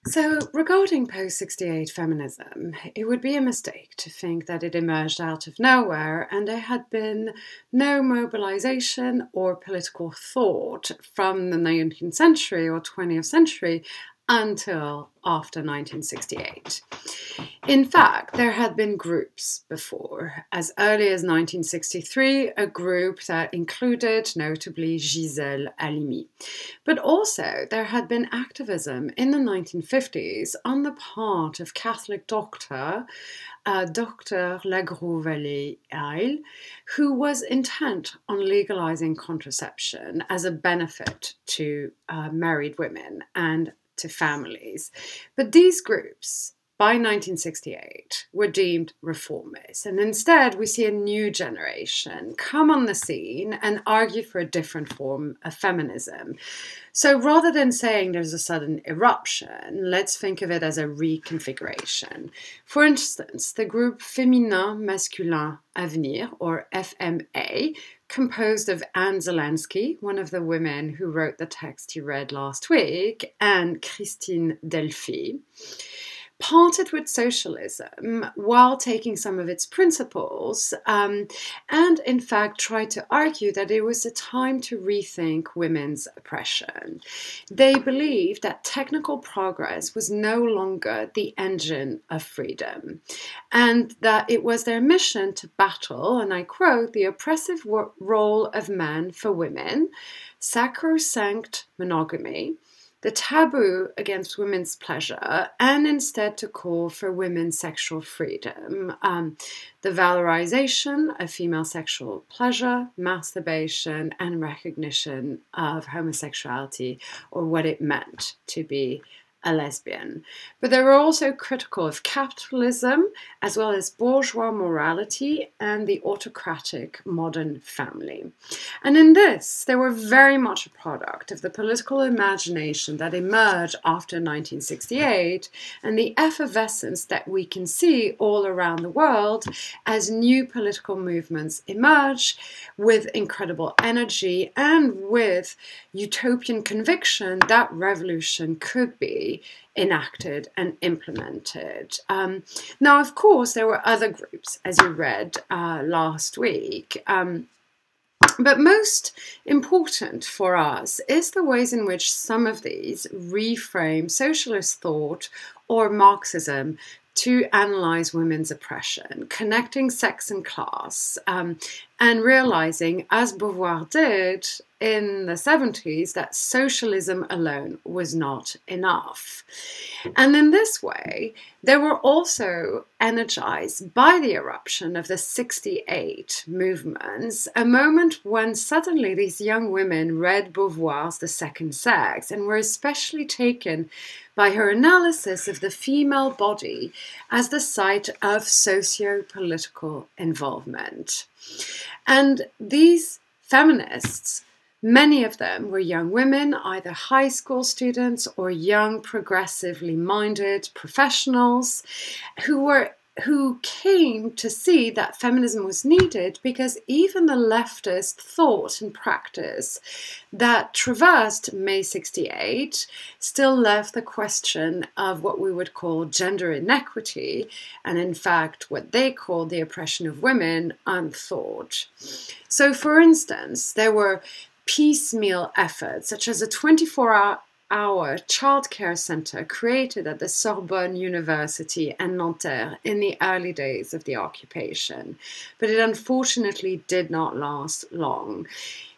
So, regarding post 68 feminism, it would be a mistake to think that it emerged out of nowhere and there had been no mobilization or political thought from the 19th century or 20th century until after 1968. In fact, there had been groups before. As early as 1963, a group that included notably Gisèle Halimi. But also, there had been activism in the 1950s on the part of Catholic doctor Dr. Lagrue-Vallée-Heil, who was intent on legalizing contraception as a benefit to married women and to families. But these groups, by 1968, were deemed reformist, and instead we see a new generation come on the scene and argue for a different form of feminism. So rather than saying there's a sudden eruption, let's think of it as a reconfiguration. For instance, the group Féminin Masculin Avenir, or FMA, composed of Anne Zelansky, one of the women who wrote the text you read last week, and Christine Delphi, parted with socialism while taking some of its principles, and in fact tried to argue that it was a time to rethink women's oppression. They believed that technical progress was no longer the engine of freedom, and that it was their mission to battle, and I quote, the oppressive role of men for women, sacrosanct monogamy, the taboo against women's pleasure, and instead to call for women's sexual freedom, the valorization of female sexual pleasure, masturbation, and recognition of homosexuality, or what it meant to be a lesbian. But they were also critical of capitalism, as well as bourgeois morality and the autocratic modern family. And in this, they were very much a product of the political imagination that emerged after 1968 and the effervescence that we can see all around the world as new political movements emerge with incredible energy and with utopian conviction that revolution could be enacted and implemented. Now, of course, there were other groups, as you read last week, but most important for us is the ways in which some of these reframe socialist thought or Marxism to analyze women's oppression, connecting sex and class, and realizing, as Beauvoir did in the 70s, that socialism alone was not enough. And in this way, they were also energized by the eruption of the 68 movements, a moment when suddenly these young women read Beauvoir's The Second Sex and were especially taken by her analysis of the female body as the site of socio-political involvement. And these feminists, many of them were young women, either high school students or young progressively minded professionals who came to see that feminism was needed because even the leftist thought and practice that traversed May 68 still left the question of what we would call gender inequity, and in fact what they called the oppression of women, unthought. So for instance, there were piecemeal efforts such as a 24-hour childcare center created at the Sorbonne University and Nanterre in the early days of the occupation, but it unfortunately did not last long.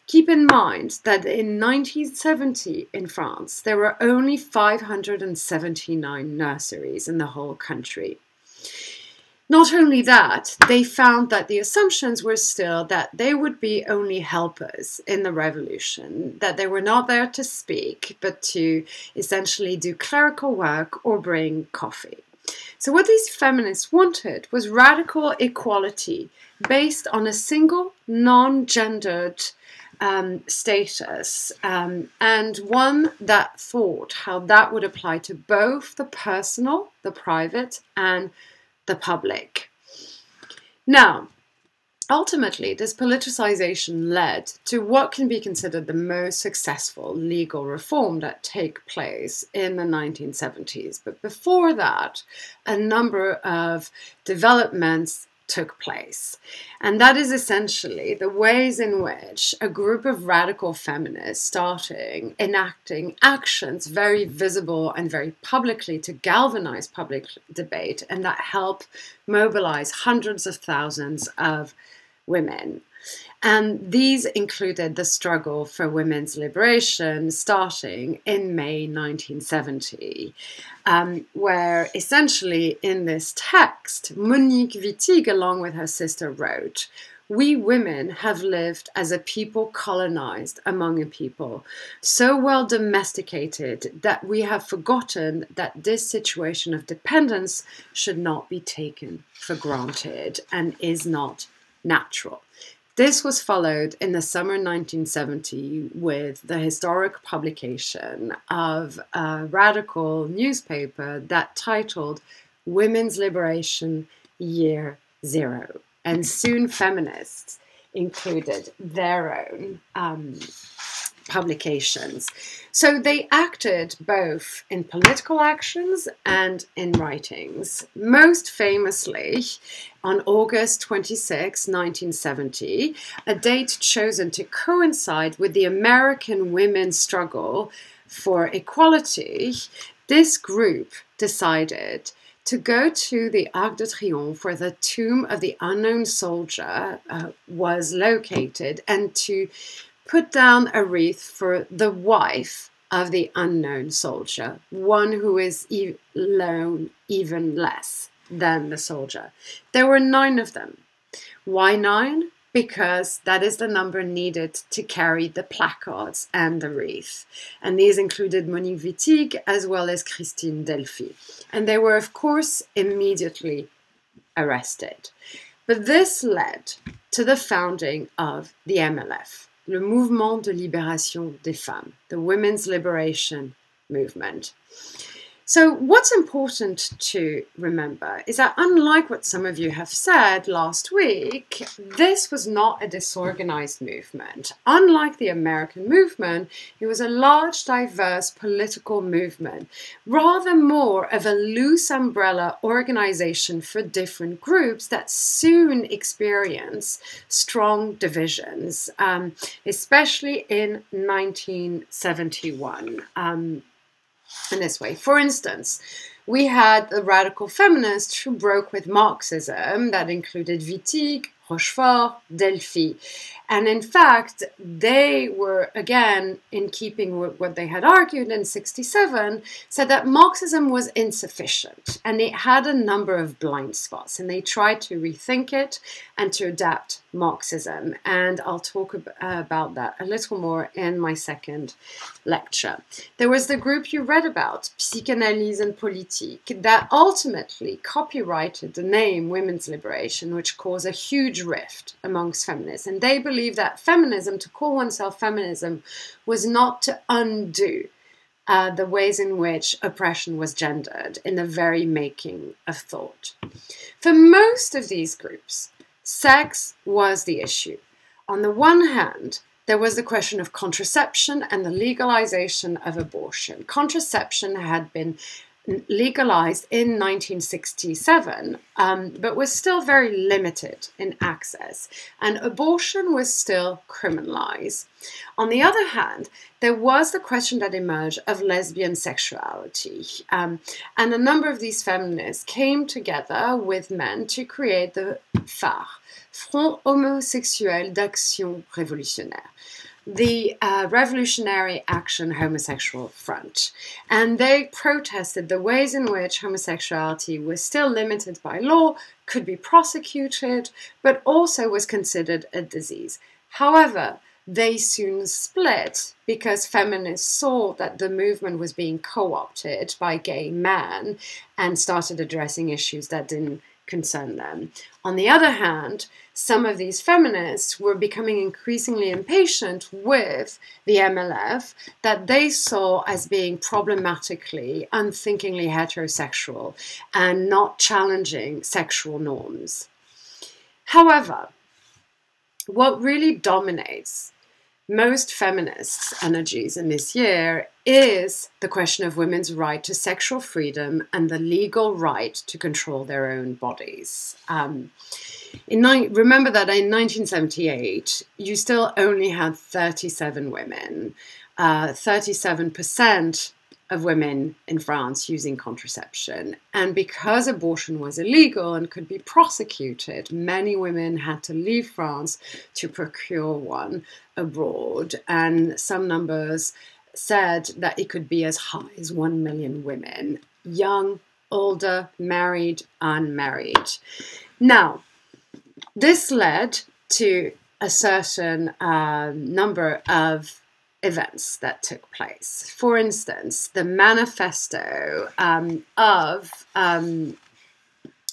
Keep in mind that in 1970 in France, there were only 579 nurseries in the whole country. Not only that, they found that the assumptions were still that they would be only helpers in the revolution, that they were not there to speak, but to essentially do clerical work or bring coffee. So what these feminists wanted was radical equality based on a single non-gendered status, and one that thought how that would apply to both the personal, the private, and the public. Now, Ultimately, this politicization led to what can be considered the most successful legal reform that take place in the 1970s. But before that, a number of developments took place. And that is essentially the ways in which a group of radical feminists starting enacting actions very visible and very publicly to galvanize public debate, and that help mobilize hundreds of thousands of women. And these included the struggle for women's liberation starting in May 1970, where essentially in this text, Monique Wittig, along with her sister, wrote, "We women have lived as a people colonized among a people, so well domesticated that we have forgotten that this situation of dependence should not be taken for granted and is not natural." This was followed in the summer 1970 with the historic publication of a radical newspaper that titled Women's Liberation Year Zero. And soon feminists included their own publications. So they acted both in political actions and in writings. Most famously, on August 26, 1970, a date chosen to coincide with the American women's struggle for equality, this group decided to go to the Arc de Triomphe, where the tomb of the unknown soldier was located, and to put down a wreath for the wife of the unknown soldier, one who is known even less than the soldier. There were 9 of them. Why 9? Because that is the number needed to carry the placards and the wreath. And these included Monique Wittig as well as Christine Delphi. And they were, of course, immediately arrested. But this led to the founding of the MLF, Le Mouvement de Libération des Femmes, the Women's Liberation Movement. So what's important to remember is that unlike what some of you have said last week, this was not a disorganized movement. Unlike the American movement, it was a large, diverse political movement, rather more of a loose umbrella organization for different groups that soon experience strong divisions, especially in 1971. In this way. For instance, we had the radical feminists who broke with Marxism that included Wittig, Rochefort, Delphi. And in fact, they were, again, in keeping with what they had argued in 1967, said that Marxism was insufficient and it had a number of blind spots, and they tried to rethink it and to adapt Marxism. And I'll talk about that a little more in my second lecture. There was the group you read about, Psychanalyse and Politique, that ultimately copyrighted the name Women's Liberation, which caused a huge rift amongst feminists. And they believed that feminism, to call oneself feminism, was not to undo the ways in which oppression was gendered in the very making of thought. For most of these groups, sex was the issue. On the one hand, there was the question of contraception and the legalization of abortion. Contraception had been legalized in 1967, but was still very limited in access, and abortion was still criminalized. On the other hand, there was the question that emerged of lesbian sexuality, and a number of these feminists came together with men to create the FAR, Front Homosexuel d'Action Révolutionnaire, the Revolutionary Action Homosexual Front. And they protested the ways in which homosexuality was still limited by law, could be prosecuted, but also was considered a disease. However, they soon split because feminists saw that the movement was being co-opted by gay men and started addressing issues that didn't concern them. On the other hand, some of these feminists were becoming increasingly impatient with the MLF that they saw as being problematically, unthinkingly heterosexual and not challenging sexual norms. However, what really dominates most feminists' energies in this year is the question of women's right to sexual freedom and the legal right to control their own bodies. Remember that in 1978, you still only had 37 women, 37% of women in France using contraception. And because abortion was illegal and could be prosecuted, many women had to leave France to procure one abroad. And some numbers said that it could be as high as 1 million women, young, older, married, unmarried. Now, this led to a certain number of events that took place. For instance, the manifesto of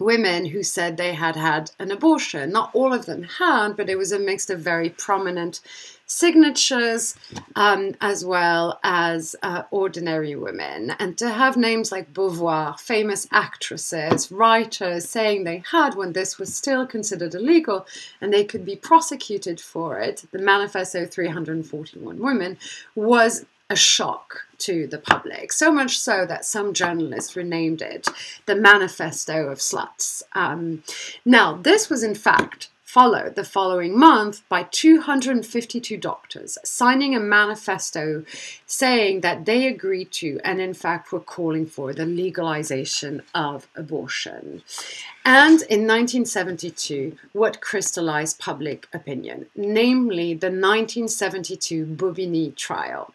women who said they had had an abortion. Not all of them had, but it was a mix of very prominent signatures as well as ordinary women. And to have names like Beauvoir, famous actresses, writers saying they had when this was still considered illegal and they could be prosecuted for it, the Manifesto 341 Women, was a shock to the public, so much so that some journalists renamed it the Manifesto of Sluts. Now, this was in fact followed the following month by 252 doctors signing a manifesto saying that they agreed to and in fact were calling for the legalization of abortion. And in 1972, what crystallized public opinion, namely the 1972 Bobigny trial.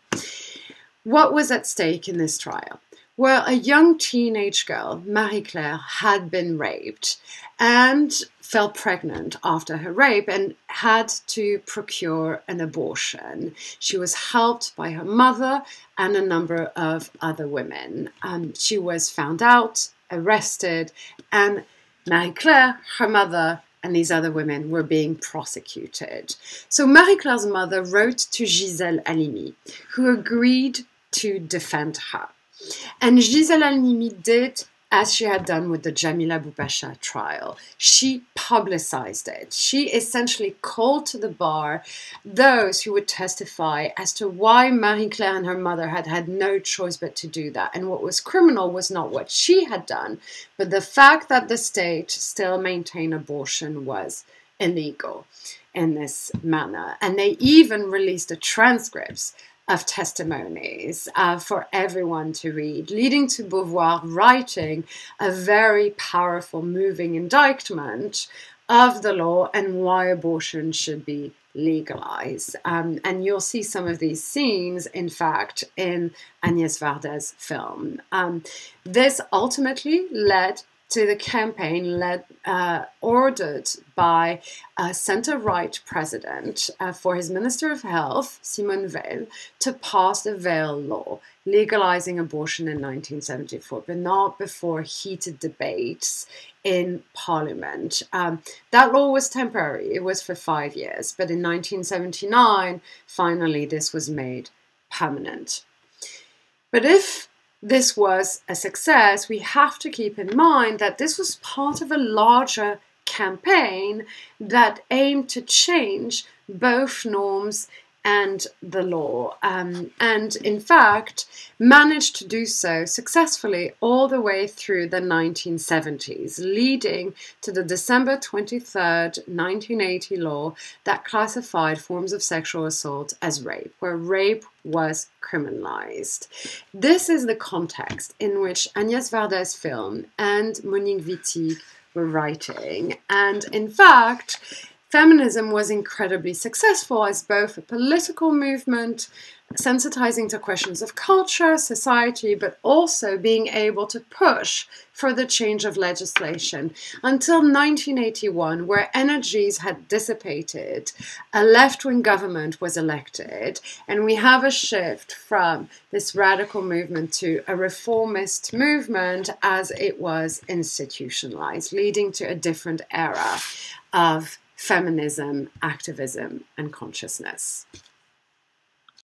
What was at stake in this trial? Well, a young teenage girl, Marie-Claire, had been raped and fell pregnant after her rape and had to procure an abortion. She was helped by her mother and a number of other women. She was found out, arrested, and Marie-Claire, her mother, and these other women were being prosecuted. So Marie-Claire's mother wrote to Gisèle Halimi, who agreed to defend her. And Gisèle Halimi did as she had done with the Jamila Boubacha trial. She publicized it. She essentially called to the bar those who would testify as to why Marie-Claire and her mother had had no choice but to do that. And what was criminal was not what she had done, but the fact that the state still maintained abortion was illegal in this manner. And they even released the transcripts of testimonies for everyone to read, leading to Beauvoir writing a very powerful, moving indictment of the law and why abortion should be legalized. And you'll see some of these scenes, in fact, in Agnès Varday's film. This ultimately led to the campaign ordered by a center-right president for his Minister of Health, Simone Veil, to pass the Veil law, legalizing abortion in 1974, but not before heated debates in Parliament. That law was temporary. It was for 5 years, but in 1979, finally, this was made permanent. But if this was a success, we have to keep in mind that this was part of a larger campaign that aimed to change both norms and the law, and in fact managed to do so successfully all the way through the 1970s, leading to the December 23rd, 1980 law that classified forms of sexual assault as rape, where rape was criminalized. This is the context in which Agnès Varday's film and Monique Wittig were writing, and in fact feminism was incredibly successful as both a political movement, sensitizing to questions of culture, society, but also being able to push for the change of legislation until 1981, where energies had dissipated, a left-wing government was elected, and we have a shift from this radical movement to a reformist movement as it was institutionalized, leading to a different era of feminism, activism, and consciousness.